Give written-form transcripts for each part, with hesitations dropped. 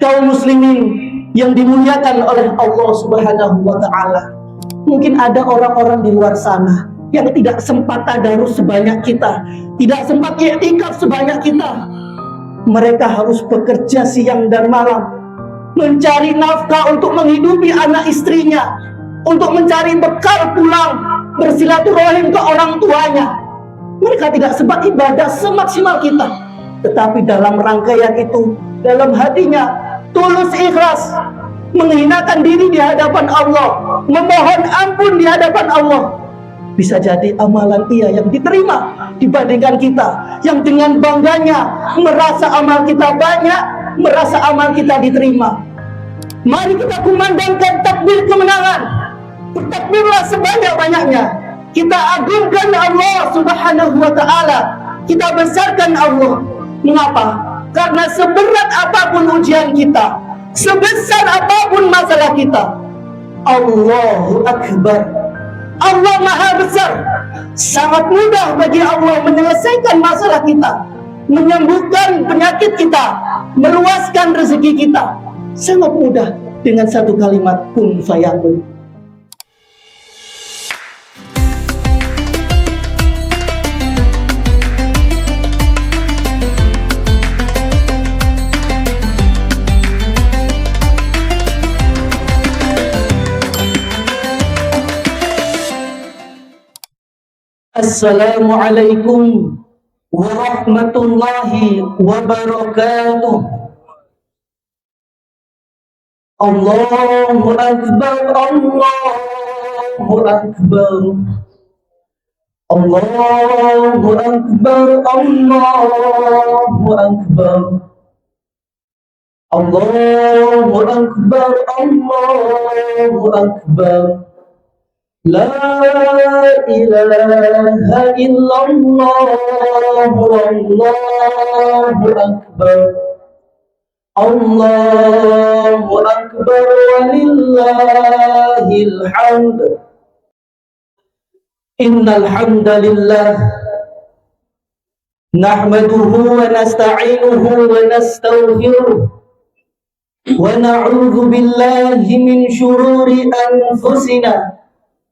Kaum muslimin yang dimuliakan oleh Allah Subhanahu wa taala. Mungkin ada orang-orang di luar sana yang tidak sempat tadarus sebanyak kita, tidak sempat i'tikaf sebanyak kita. Mereka harus bekerja siang dan malam, mencari nafkah untuk menghidupi anak istrinya, untuk mencari bekal pulang, bersilaturahim ke orang tuanya. Mereka tidak sempat ibadah semaksimal kita, tetapi dalam rangkaian itu, dalam hatinya tulus ikhlas, menghinakan diri di hadapan Allah, memohon ampun di hadapan Allah. Bisa jadi amalan ia yang diterima dibandingkan kita yang dengan bangganya merasa amal kita banyak, merasa amal kita diterima. Mari kita kumandangkan takbir kemenangan. Bertakbirlah sebanyak-banyaknya. Kita agungkan Allah Subhanahu wa taala. Kita besarkan Allah. Mengapa? Karena seberat apapun ujian kita, sebesar apapun masalah kita, Allahu Akbar, Allah Maha Besar. Sangat mudah bagi Allah menyelesaikan masalah kita, menyembuhkan penyakit kita, meluaskan rezeki kita. Sangat mudah dengan satu kalimat kun fayakun. Assalamualaikum warahmatullahi wabarakatuh. Allahu Akbar, Allahu Akbar, Allahu Akbar, Allahu Akbar, Allahu Akbar, Allahu Akbar. La ilaha illallah, Allahu Akbar, Allahu Akbar, walillahil hamd. Innal hamdalillah nahmaduhu wa nasta'inuhu wa nastaghfiruh wa na'udzu billahi min shururi anfusina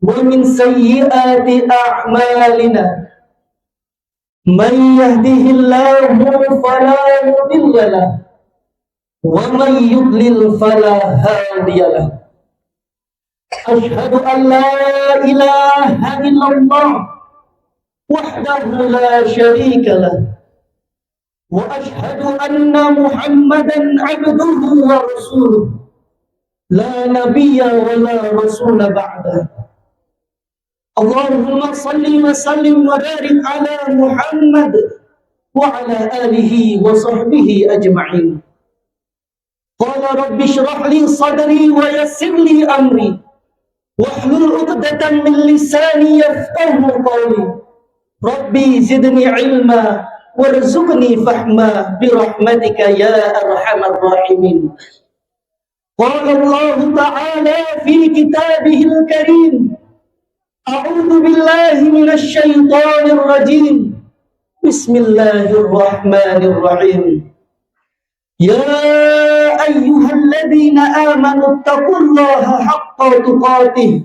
wa min sayyiati a'malina. Man yahdihillahu fala mudilla lahu wa man yudlil fala hadiya lahu. Asyhadu an la ilaha illallah wahdahu la syarika lahu wa asyhadu anna Muhammadan 'abduhu wa rasuluh la nabiyya wa la rasula ba'dahu. Allahumma salli wa sallim wa barik ala Muhammad wa ala alihi wa sahbihi ajma'in. Qala rabbi shrah li sadri wa yassir li amri wahlul 'uqdatam min lisani yafqahu qawli. Rabbi zidni ilma warzuqni fahma bi rahmatika ya arhamar rahimin. Qala Allah ta'ala fi kitabihil karim, A'udzu billahi minasy syaithanir rajim. Bismillahirrahmanirrahim. Ya ayyuhalladzina amanu taqullaha haqqa tuqatih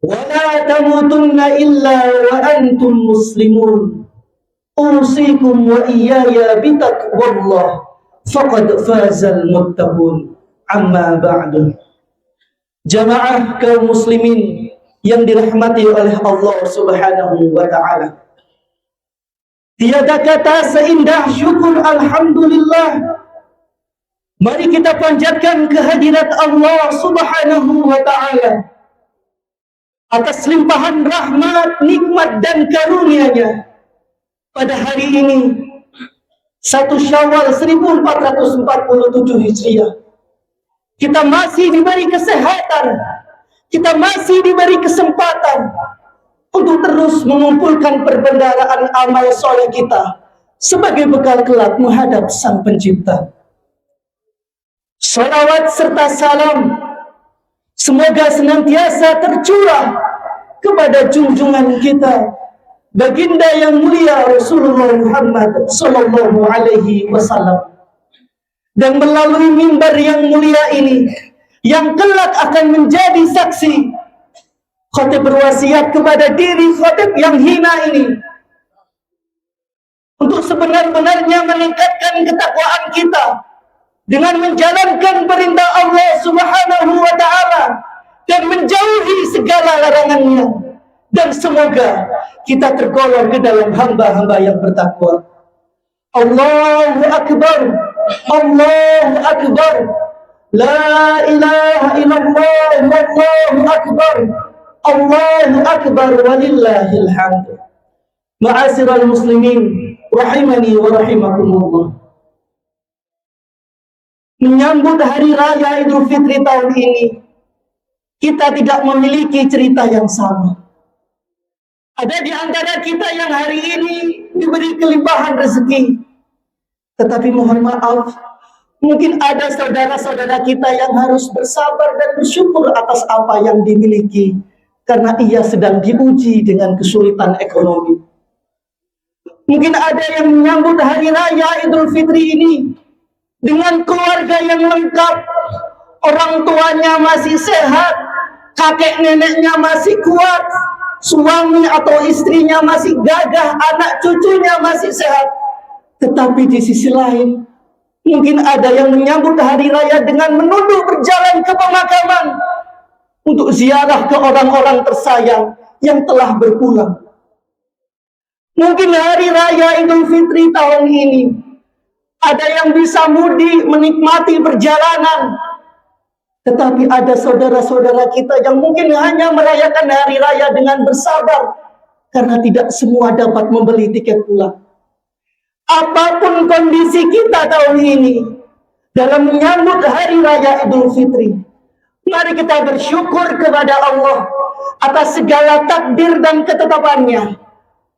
wa la tamutunna illa wa antum muslimun. Usikum wa iyaya bitaqwallah faqad fazal muttaqun. Amma ba'du. Jamaah kaum muslimin yang dirahmati oleh Allah Subhanahu wa ta'ala, tiada kata seindah syukur alhamdulillah. Mari kita panjatkan kehadirat Allah Subhanahu wa ta'ala atas limpahan rahmat, nikmat dan karunia-Nya pada hari ini 1 Syawal 1447 Hijriah. Kita masih diberi kesehatan, kita masih diberi kesempatan untuk terus mengumpulkan perbendaharaan amal soleh kita sebagai bekal kelak menghadap Sang Pencipta. Salawat serta salam semoga senantiasa tercurah kepada junjungan kita, baginda yang mulia Rasulullah Muhammad sallallahu alaihi wasallam, dan melalui mimbar yang mulia ini, yang kelak akan menjadi saksi, khotib berwasiat kepada diri khotib yang hina ini untuk sebenar-benarnya meningkatkan ketakwaan kita dengan menjalankan perintah Allah Subhanahu wa Ta'ala dan menjauhi segala larangannya, dan semoga kita tergolong ke dalam hamba-hamba yang bertakwa. Allahu Akbar, Allahu Akbar, la ilaha illallah, Allahu Akbar, Allahu Akbar, walillahil hamd. Ma'asyiral muslimin, rahimani wa rahimakumullah. Menyambut hari raya Idul Fitri tahun ini, kita tidak memiliki cerita yang sama. Ada di antara kita yang hari ini diberi kelimpahan rezeki, tetapi mohon maaf, mungkin ada saudara-saudara kita yang harus bersabar dan bersyukur atas apa yang dimiliki, karena ia sedang diuji dengan kesulitan ekonomi. Mungkin ada yang menyambut hari raya Idul Fitri ini dengan keluarga yang lengkap, orang tuanya masih sehat, kakek neneknya masih kuat, suami atau istrinya masih gagah, anak cucunya masih sehat. Tetapi di sisi lain, mungkin ada yang menyambut hari raya dengan menunduk berjalan ke pemakaman untuk ziarah ke orang-orang tersayang yang telah berpulang. Mungkin hari raya Idul Fitri tahun ini ada yang bisa mudik menikmati perjalanan, tetapi ada saudara-saudara kita yang mungkin hanya merayakan hari raya dengan bersabar karena tidak semua dapat membeli tiket pulang. Apapun kondisi kita tahun ini dalam menyambut hari raya Idul Fitri, mari kita bersyukur kepada Allah atas segala takdir dan ketetapannya.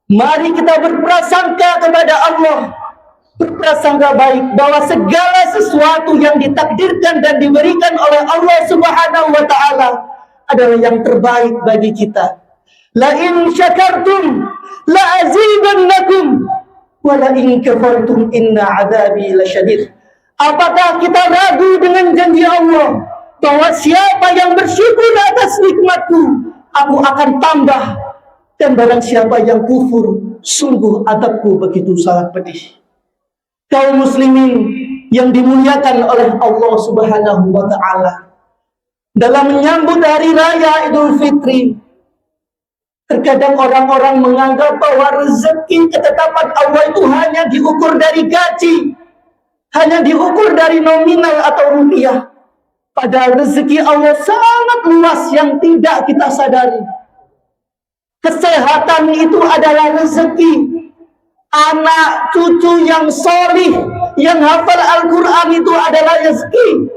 Mari kita berprasangka kepada Allah, berprasangka baik bahwa segala sesuatu yang ditakdirkan dan diberikan oleh Allah Subhanahu wa Ta'ala adalah yang terbaik bagi kita. La in syakartum la azidannakum wa la in kafartum inna adzabi lasyadid. Apakah kita ragu dengan janji Allah bahwa siapa yang bersyukur atas nikmatku, aku akan tambah, dan barang siapa yang kufur, sungguh adabku begitu sangat pedih. Kaum muslimin yang dimuliakan oleh Allah Subhanahu wa Ta'ala, dalam menyambut hari raya Idul Fitri, terkadang orang-orang menganggap bahwa rezeki ketetapan Allah itu hanya diukur dari gaji, hanya diukur dari nominal atau rupiah. Padahal rezeki Allah sangat luas yang tidak kita sadari. Kesehatan itu adalah rezeki. Anak cucu yang solih, yang hafal Al-Quran itu adalah rezeki.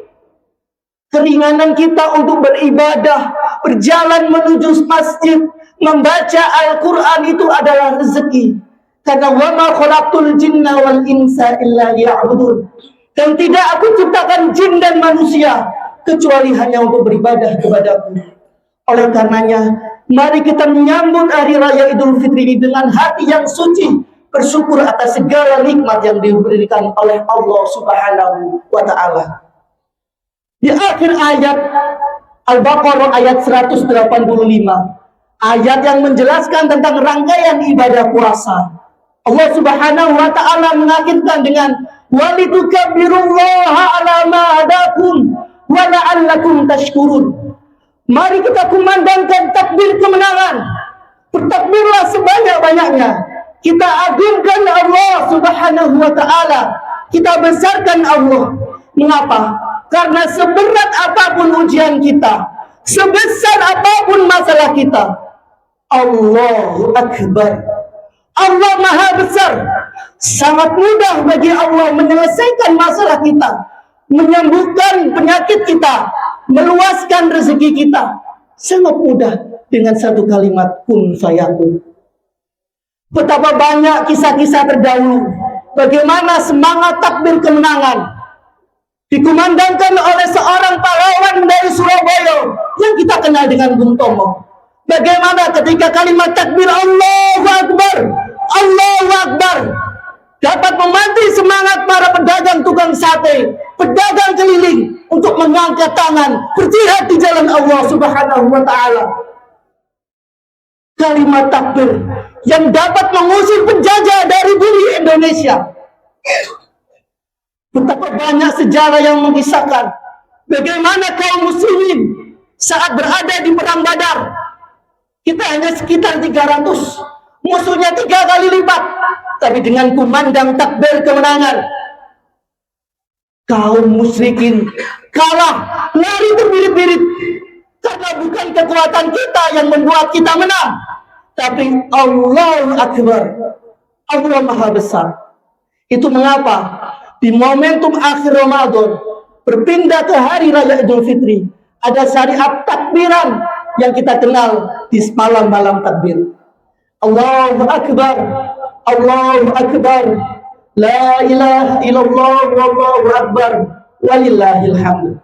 Keringanan kita untuk beribadah, berjalan menuju masjid, membaca Al-Quran itu adalah rezeki. Karena wama khalaqtul jinna wal insa illa liya'budun. Dan tidak aku ciptakan jin dan manusia kecuali hanya untuk beribadah kepadaku. Oleh karenanya, mari kita menyambut hari raya Idul Fitri ini dengan hati yang suci, bersyukur atas segala nikmat yang diberikan oleh Allah Subhanahu wa Ta'ala. Di akhir ayat Al-Baqarah ayat 185, ayat yang menjelaskan tentang rangkaian ibadah puasa, Allah Subhanahu wa Ta'ala mengakhirkan dengan walitukabbirullaha ala ma hadakum wa la'allakum tashkurun. Mari kita kumandangkan takbir kemenangan. Bertakbirlah sebanyak-banyaknya. Kita agungkan Allah Subhanahu wa Ta'ala. Kita besarkan Allah. Mengapa? Karena seberat apapun ujian kita, sebesar apapun masalah kita, Allahu Akbar. Allah Maha Besar. Sangat mudah bagi Allah menyelesaikan masalah kita, menyembuhkan penyakit kita, meluaskan rezeki kita. Sangat mudah dengan satu kalimat kun fayakun. Betapa banyak kisah-kisah terdahulu, bagaimana semangat takbir kemenangan dikumandangkan oleh seorang pahlawan dari Surabaya yang kita kenal dengan Bung Tomo. Bagaimana ketika kalimat takbir Allahu Akbar, Allahu Akbar dapat memanti semangat para pedagang tukang sate, pedagang keliling untuk mengangkat tangan, berjihad di jalan Allah Subhanahu wa taala. Kalimat takbir yang dapat mengusir penjajah dari bumi Indonesia. Betapa banyak sejarah yang mengisahkan bagaimana kaum muslimin saat berada di perang Badar. Kita hanya sekitar 300, musuhnya 3 kali lipat. Tapi dengan kumandang takbir kemenangan, kaum musyrikin kalah, lari terbirit-birit. Karena bukan kekuatan kita yang membuat kita menang, tapi Allahu Akbar, Allah Maha Besar. Itu mengapa di momentum akhir Ramadan berpindah ke hari raya Idul Fitri, ada syariat takbiran yang kita kenal di malam-malam takbir. Allahu Akbar, Allahu Akbar, la ilaha illallah, wallahu akbar, walillahil hamd.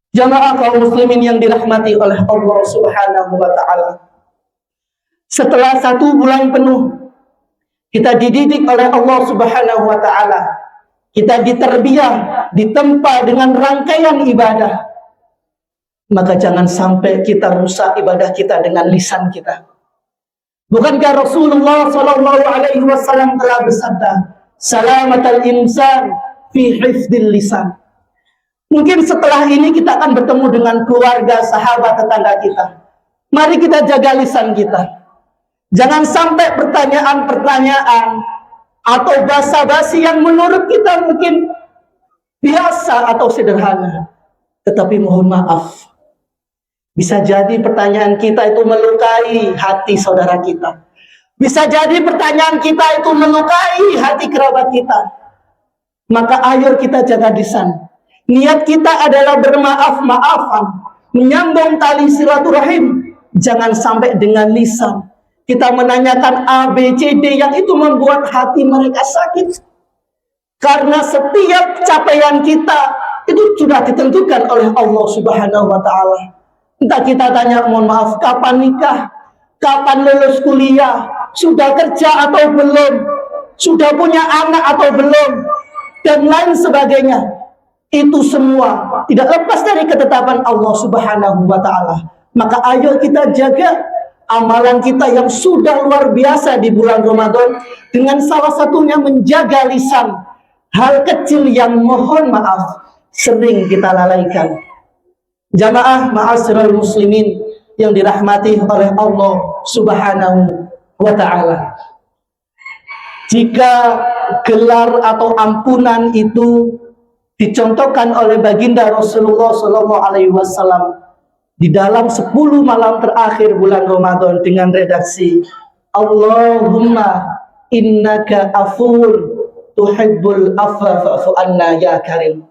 Jamaah kaum muslimin yang dirahmati oleh Allah Subhanahu wa taala. Setelah 1 bulan penuh kita dididik oleh Allah Subhanahu wa taala, kita diterbiah, ditempa dengan rangkaian ibadah, maka jangan sampai kita rusak ibadah kita dengan lisan kita. Bukankah Rasulullah sallallahu alaihi wasallam telah bersabda, "Salamatal insan fi hifdzil lisan." Mungkin setelah ini kita akan bertemu dengan keluarga, sahabat, tetangga kita. Mari kita jaga lisan kita. Jangan sampai pertanyaan-pertanyaan atau basa-basi yang menurut kita mungkin biasa atau sederhana, tetapi mohon maaf, bisa jadi pertanyaan kita itu melukai hati saudara kita. Bisa jadi pertanyaan kita itu melukai hati kerabat kita. Maka ayo kita jaga lisan. Niat kita adalah bermaaf-maafan, menyambung tali silaturahim. Jangan sampai dengan lisan kita menanyakan A, B, C, D yang itu membuat hati mereka sakit. Karena setiap capaian kita itu sudah ditentukan oleh Allah Subhanahu wa taala. Entah kita tanya, mohon maaf, kapan nikah, kapan lulus kuliah, sudah kerja atau belum, sudah punya anak atau belum, dan lain sebagainya. Itu semua tidak lepas dari ketetapan Allah Subhanahu wa taala. Maka ayo kita jaga amalan kita yang sudah luar biasa di bulan Ramadan dengan salah satunya menjaga lisan. Hal kecil yang mohon maaf sering kita lalaikan. Jamaah ma'asyiral muslimin yang dirahmati oleh Allah Subhanahu wa taala. Jika gelar atau ampunan itu dicontohkan oleh baginda Rasulullah sallallahu alaihi wasallam di dalam 10 malam terakhir bulan Ramadan dengan redaksi Allahumma innaka afuwun tuhibbul afwa fa'fu anna ya karim.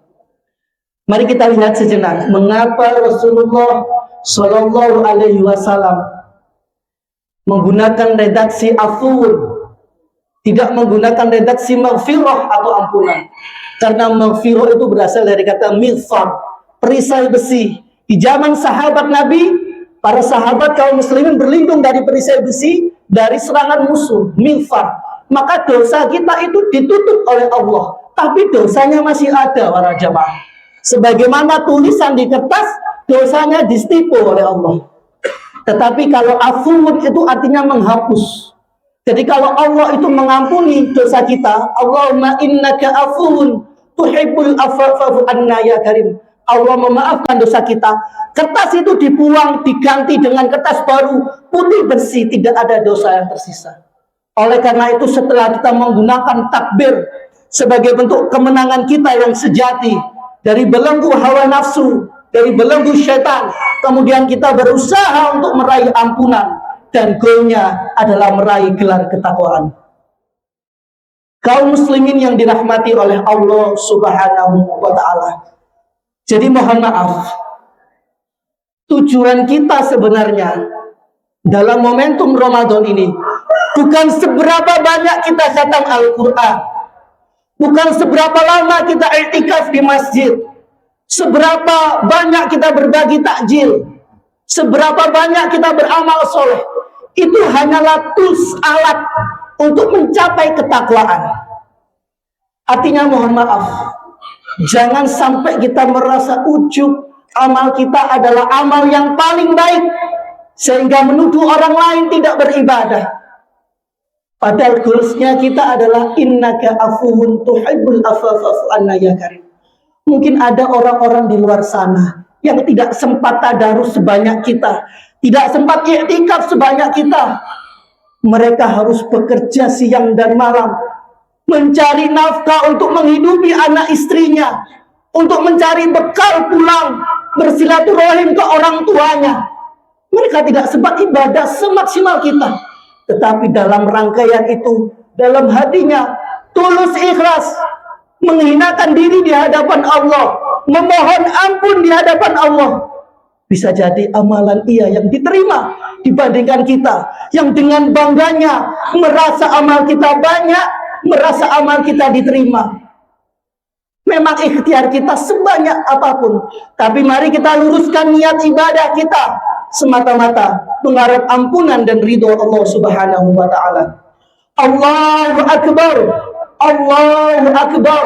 Mari kita lihat sejenak mengapa Rasulullah sallallahu alaihi wasallam menggunakan redaksi afuwun, tidak menggunakan redaksi maghfirah atau ampunan. Karena maghfirah itu berasal dari kata milfar, perisai besi. Di zaman sahabat Nabi, para sahabat kaum muslimin berlindung dari perisai besi, dari serangan musuh, milfar. Maka dosa kita itu ditutup oleh Allah, tapi dosanya masih ada, para jamaah. Sebagaimana tulisan di kertas, dosanya distipu oleh Allah. Tetapi kalau afuun itu artinya menghapus. Jadi kalau Allah itu mengampuni dosa kita, Allahumma innaka afuun tuhibbul afwa fa'fu anna ya karim. Allah memaafkan dosa kita. Kertas itu dibuang, diganti dengan kertas baru, putih bersih, tidak ada dosa yang tersisa. Oleh karena itu setelah kita menggunakan takbir sebagai bentuk kemenangan kita yang sejati dari belenggu hawa nafsu, dari belenggu syaitan, kemudian kita berusaha untuk meraih ampunan. Dan goalnya adalah meraih gelar ketakwaan. Kaum muslimin yang dirahmati oleh Allah Subhanahu wa ta'ala. Jadi mohon maaf, tujuan kita sebenarnya dalam momentum Ramadan ini bukan seberapa banyak kita khatam Al-Quran, bukan seberapa lama kita i'tikaf di masjid, seberapa banyak kita berbagi takjil, seberapa banyak kita beramal soleh. Itu hanyalah tools, alat untuk mencapai ketakwaan. Artinya mohon maaf, Jangan sampai kita merasa ujub amal kita adalah amal yang paling baik sehingga menuduh orang lain tidak beribadah. Padahal goalsnya kita adalah innaka afuwun tuhibbul afwa fa'fu anna ya karim. Mungkin ada orang-orang di luar sana yang tidak sempat tadarus sebanyak kita, tidak sempat i'tikaf sebanyak kita. Mereka harus bekerja siang dan malam, mencari nafkah untuk menghidupi anak istrinya, untuk mencari bekal pulang, bersilaturahim ke orang tuanya. Mereka tidak sempat ibadah semaksimal kita. Tetapi dalam rangkaian itu, dalam hatinya tulus ikhlas, menghinakan diri di hadapan Allah, memohon ampun di hadapan Allah. Bisa jadi amalan ia yang diterima dibandingkan kita yang dengan bangganya merasa amal kita banyak, merasa amal kita diterima. Memang ikhtiar kita sebanyak apapun, tapi mari kita luruskan niat ibadah kita semata-mata mengharap ampunan dan ridho Allah Subhanahu wa taala. Allahu akbar. Allahu akbar.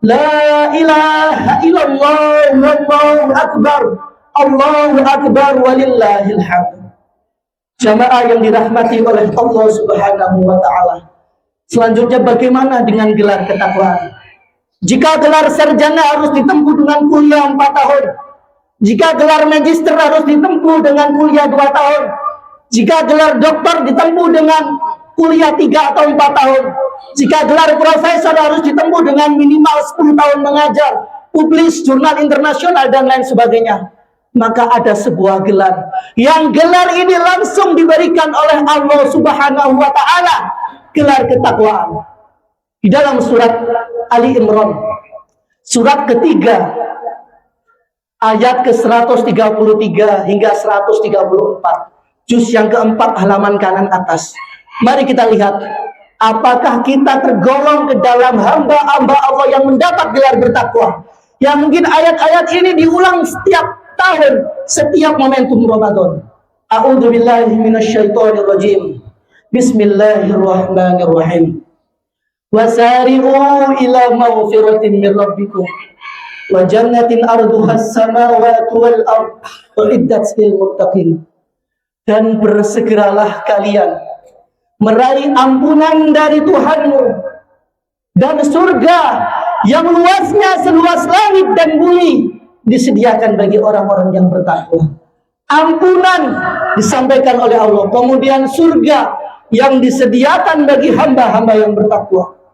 La ilaha illallah wallahu akbar. Allahu akbar walillahil hamd. Jamaah yang dirahmati oleh Allah Subhanahu wa taala. Selanjutnya bagaimana dengan gelar ketakwaan? Jika gelar sarjana harus ditempuh dengan kuliah 4 tahun, jika gelar magister harus ditempuh dengan kuliah 2 tahun, jika gelar doktor ditempuh dengan kuliah 3 atau 4 tahun, jika gelar profesor harus ditempuh dengan minimal 10 tahun mengajar, publis jurnal internasional dan lain sebagainya, maka ada sebuah gelar yang gelar ini langsung diberikan oleh Allah Subhanahu wa taala, gelar ketakwaan. Di dalam surat Ali Imran, surat ketiga, ayat ke-133 hingga 134, juz yang keempat halaman kanan atas. Mari kita lihat, apakah kita tergolong ke dalam hamba-hamba Allah yang mendapat gelar bertakwa, yang mungkin ayat-ayat ini diulang setiap tahun, setiap momentum Ramadan. A'udzubillahi minasyaitonirrajim. Bismillahirrahmanirrahim. Wasari'u ila maghfiratin min rabbikum wa jannatin arduhas samawati wal ardh uiddat lil muttaqin. Dan bersegeralah kalian meraih ampunan dari Tuhanmu dan surga yang luasnya seluas langit dan bumi disediakan bagi orang-orang yang bertakwa. Ampunan disampaikan oleh Allah, kemudian surga yang disediakan bagi hamba-hamba yang bertakwa.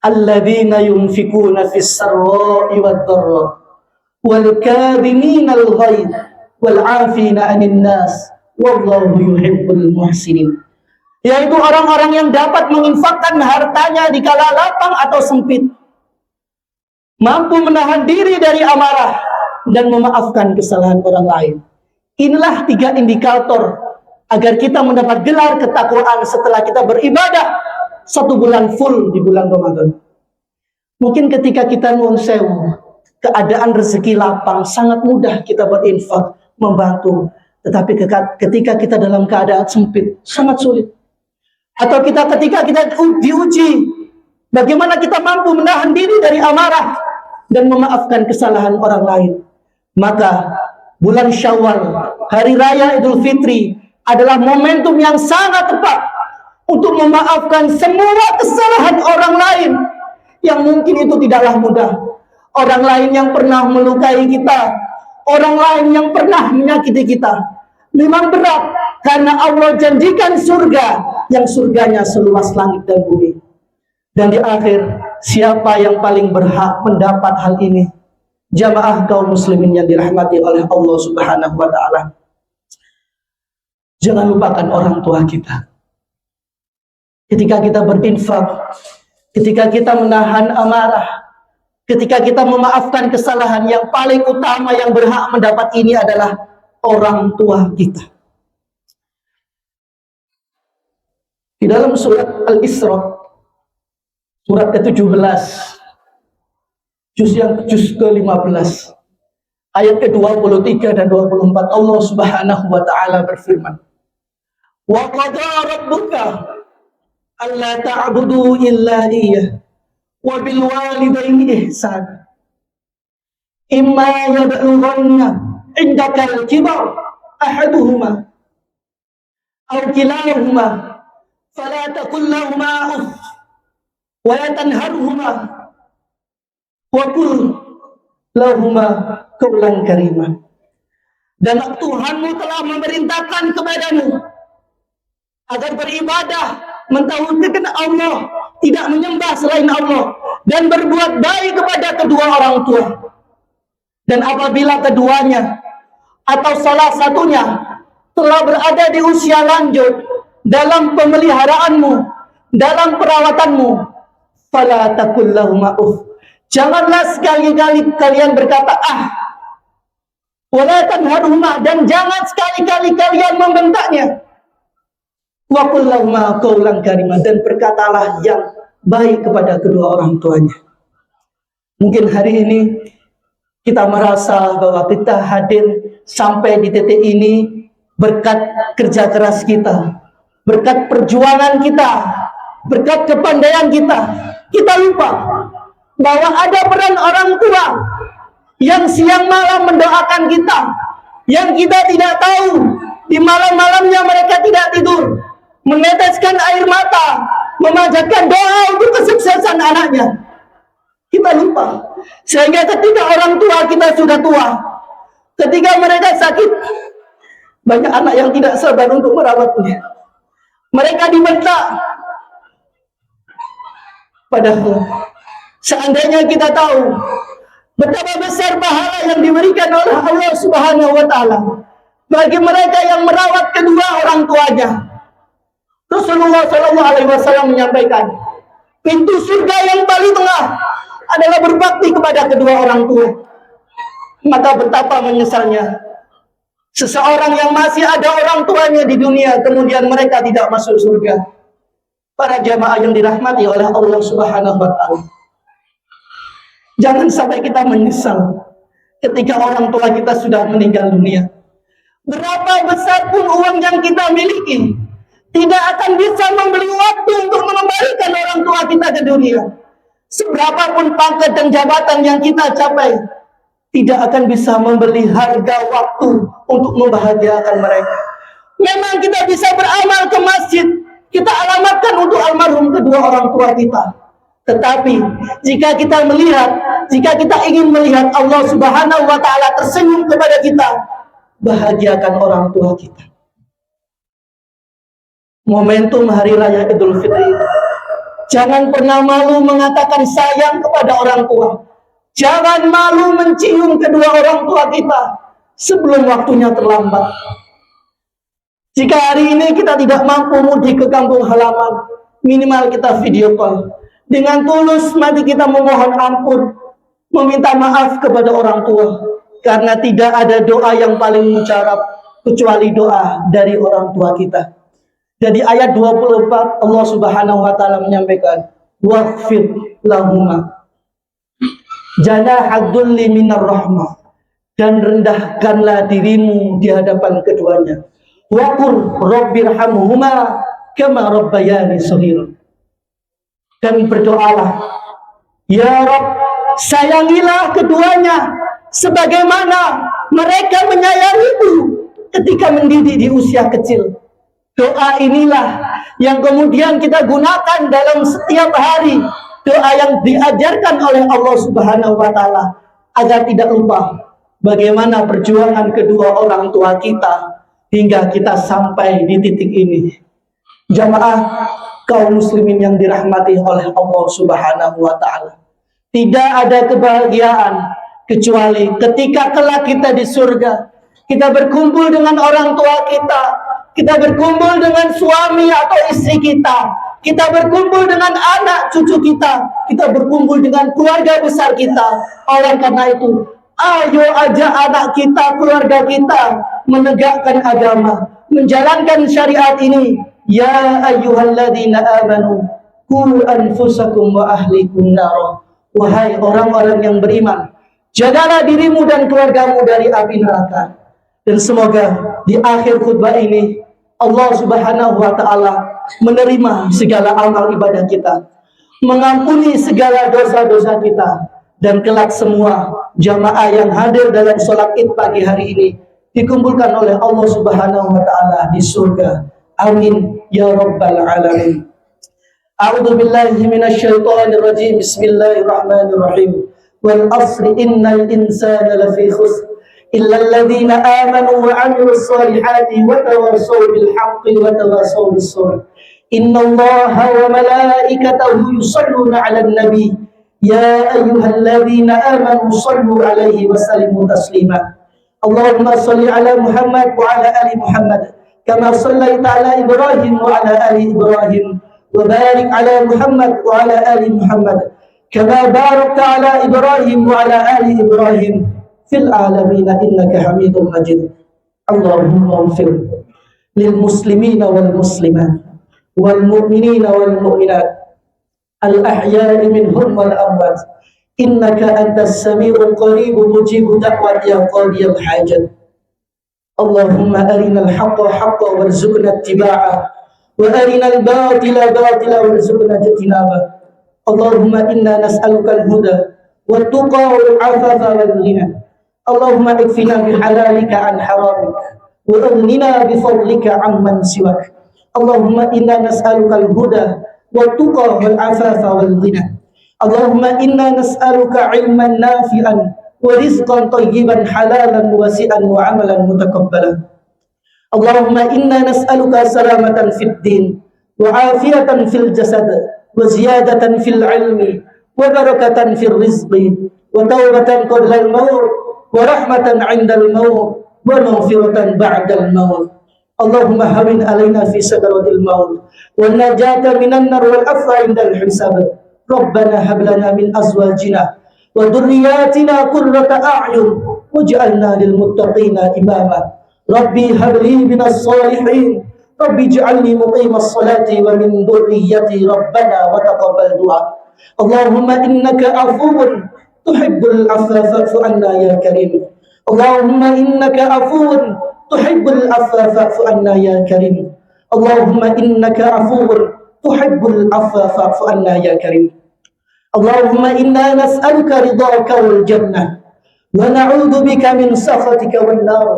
Alladzina yunfikuna fis sarra'i wad dharra wal kadhimina al ghaidh wal 'afina 'anil nas wallahu yuhibbul muhsinin. Yaitu orang-orang yang dapat menginfakkan hartanya di kala lapang atau sempit, mampu menahan diri dari amarah dan memaafkan kesalahan orang lain. Inilah 3 indikator agar kita mendapat gelar ketakwaan setelah kita beribadah 1 bulan full di bulan Ramadan. Mungkin ketika kita nuwun sewu, keadaan rezeki lapang, sangat mudah kita berinfak, membantu. Tetapi ketika kita dalam keadaan sempit, sangat sulit. Atau ketika kita diuji, bagaimana kita mampu menahan diri dari amarah dan memaafkan kesalahan orang lain. Maka bulan Syawal, hari raya Idul Fitri adalah momentum yang sangat tepat untuk memaafkan semua kesalahan orang lain yang mungkin itu tidaklah mudah. Orang lain yang pernah melukai kita, orang lain yang pernah menyakiti kita, memang berat karena Allah janjikan surga yang surganya seluas langit dan bumi. Dan di akhir, siapa yang paling berhak mendapat hal ini? Jamaah kaum muslimin yang dirahmati oleh Allah Subhanahu wa taala. Jangan lupakan orang tua kita. Ketika kita berinfak, ketika kita menahan amarah, ketika kita memaafkan kesalahan, yang paling utama yang berhak mendapat ini adalah orang tua kita. Di dalam surat Al-Isra, surat ke-17, juz ke-15, ayat ke-23 dan 24, Allah Subhanahu wa taala berfirman, "Wa qada rabbuka alla ta'budu illa iyyah wa bil walidaini ihsana imma yablughanna indaka al-kibar ahaduhuma aw kilahuma fala taqul lahumā uff wa la tanharhumā wa qul lahumā qawlan karīmā. Dan Tuhanmu telah memerintahkan kepadamu agar beribadah, mentauhidkan Allah, tidak menyembah selain Allah, dan berbuat baik kepada kedua orang tua. Dan apabila keduanya atau salah satunya telah berada di usia lanjut dalam pemeliharaanmu, dalam perawatanmu, fala taqul lahumā uff. Janganlah sekali-kali kalian berkata wala tanharhumā, dan jangan sekali-kali kalian membentaknya. Wa qul lahumā qawlan karīmā, dan berkatalah yang baik kepada kedua orang tuanya. Mungkin hari ini kita merasa bahwa kita hadir sampai di titik ini berkat kerja keras kita, berkat perjuangan kita, berkat kepandaian kita. Kita lupa bahwa ada peran orang tua yang siang malam mendoakan kita, yang kita tidak tahu di malam-malamnya mereka tidak tidur, meneteskan air mata, memanjatkan doa untuk kesuksesan anaknya. Kita lupa, sehingga ketika orang tua kita sudah tua, ketika mereka sakit, banyak anak yang tidak sabar untuk merawatnya. Mereka dibentak. Padahal seandainya kita tahu betapa besar pahala yang diberikan oleh Allah Subhanahu wa Ta'ala bagi mereka yang merawat kedua orang tuanya. Rasulullah SAW menyampaikan, pintu surga yang paling tengah adalah berbakti kepada kedua orang tua. Maka betapa menyesalnya seseorang yang masih ada orang tuanya di dunia, kemudian mereka tidak masuk surga. Para jamaah yang dirahmati oleh Allah Subhanahu wa Ta'ala, jangan sampai kita menyesal ketika orang tua kita sudah meninggal dunia. Berapa besar pun uang yang kita miliki, tidak akan bisa membeli waktu untuk mengembalikan orang tua kita ke dunia. Seberapapun pangkat dan jabatan yang kita capai, tidak akan bisa membeli harga waktu untuk membahagiakan mereka. Memang kita bisa beramal ke masjid, kita alamatkan untuk almarhum kedua orang tua kita. Tetapi jika kita ingin melihat Allah Subhanahu wa Ta'ala tersenyum kepada kita, bahagiakan orang tua kita. Momentum hari raya Idul Fitri, jangan pernah malu mengatakan sayang kepada orang tua. Jangan malu mencium kedua orang tua kita sebelum waktunya terlambat. Jika hari ini kita tidak mampu mudik ke kampung halaman, minimal kita video call. Dengan tulus mari kita memohon ampun, meminta maaf kepada orang tua, karena tidak ada doa yang paling mujarab kecuali doa dari orang tua kita. Jadi ayat 24 Allah Subhanahu wa Ta'ala menyampaikan, waghfir lahuma janahadzulli minar rahmah, dan rendahkanlah dirimu di hadapan keduanya. Wa qur rabbirhamhuma kama rabbayani shaghira, dan berdoalah, ya Rabb, sayangilah keduanya sebagaimana mereka menyayangiku ketika mendidik di usia kecil. Doa inilah yang kemudian kita gunakan dalam setiap hari, doa yang diajarkan oleh Allah Subhanahu wa Ta'ala, agar tidak lupa bagaimana perjuangan kedua orang tua kita hingga kita sampai di titik ini. Jamaah kaum muslimin yang dirahmati oleh Allah Subhanahu wa Ta'ala, tidak ada kebahagiaan kecuali ketika kelak kita di surga, kita berkumpul dengan orang tua kita berkumpul dengan suami atau istri kita berkumpul dengan anak cucu kita berkumpul dengan keluarga besar kita. Oleh karena itu, ayo ajak anak kita, keluarga kita menegakkan agama, menjalankan syariat ini. Ya ayyuhalladzina amanu qu anfusakum wa ahlikum nar. Wahai orang-orang yang beriman, jagalah dirimu dan keluargamu dari api neraka. Dan semoga di akhir khutbah ini Allah Subhanahu wa Ta'ala menerima segala amal ibadah kita, mengampuni segala dosa-dosa kita, dan kelak semua jamaah yang hadir dalam sholat Id pagi hari ini dikumpulkan oleh Allah Subhanahu wa taala di surga. Amin ya rabbal alamin. A'udzu billahi minasyaitonir rajim. Bismillahirrahmanirrahim. Wal asri innal insana lafi khusr illa alladhina amanu wa 'amilus solihati wa tawassaw bil haqqi wa tawassaw bis sabr. Innallaha wa malaikatahu yusholluna 'alan nabi ya ayyuhalladzina amanu shallu 'alaihi wa sallimu taslima. Allahumma shalli 'ala Muhammad wa 'ala ali Muhammad kama shallaita 'ala Ibrahim wa 'ala ali Ibrahim wa barik 'ala Muhammad wa 'ala ali Muhammad kama barakta 'ala Ibrahim wa 'ala ali Ibrahim fil alamin innaka Hamidum Majid. Allahumma ighfir lil muslimina wal muslimat wal mu'minina wal mu'minat al ahya'i minhum wal amwat innaka antas sami'ul qarib mujibud da'wati ya qadiyal hajat. Allahumma arinal haqqa haqqan warzuqna ittiba'ah wa arinal batila batila warzuqna ijtinabah. Allahumma inna nas'aluka al-huda wat tuqa wal 'afafa wal ghina. Allahumma ikfina bihalalika an haramik wa aghnina bifadlika amman siwak. Allahumma inna nas'aluka al-huda wat tuqa wal 'afafa wal ghina. Allahumma inna nas'aluka 'ilman nafi'an wa rizqan tayyiban halalan wasi'an wa 'amalan mutakabbalan. Allahumma inna nas'aluka salamatan fid din wa 'afiyatan fil jasad wa ziyadatan fil 'ilmi wa barakatan fil rizqi wa tawbatan qabla al-maut wa rahmatan 'inda al-maut wa maghfiratan ba'da al-maut. Allahumma hawin alaina fi sakaratil maut wa najata minan nar wal afwa 'inda al-hisab. Rabbana hab lana min azwajina wa dhurriyyatina qurrata a'yun waj'alna lil muttaqina imama. Rabbi hab li minas salihin. Rabbi ij'alni muqimas salati wa min dhurriyyati rabbana wa taqabbal du'a. Allahumma innaka afuwun tuhibbul afwa fa'fu anna ya karim. Allahumma innaka afuwun tuhibbul afwa fa'fu anna ya karim. Allahumma innaka afuwun tuhibbul afwa fa'fu anna ya karim. Allahumma inna nas'aluka ridhaka wal jannah wa na'udzu bika min sakhatika wan nar.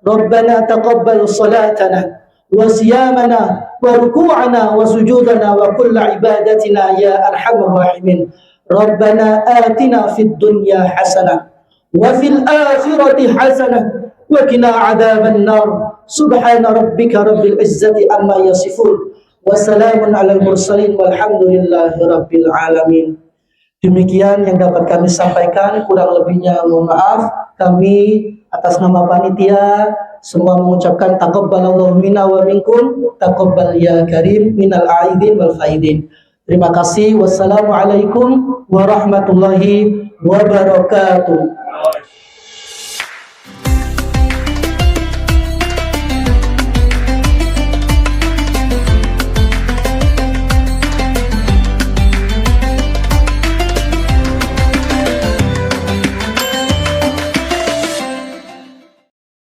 Rabbana taqabbal salatana wa siyamana wa ruku'ana wa sujudana wa kull ibadatina ya arhamar rahimin. Rabbana atina fid dunya hasanah wa fil akhirati hasanah wa qina adzaban nar. Subhana rabbika rabbil izzati amma yasifun wa salamun alal mursalin walhamdulillahi rabbil alamin. Demikian yang dapat kami sampaikan, kurang lebihnya mohon maaf. Kami atas nama panitia semua mengucapkan taqabbalallahu minna wa minkum, taqabbal ya karim minal aidin wal faidin. Terima kasih. Wassalamualaikum warahmatullahi wabarakatuh.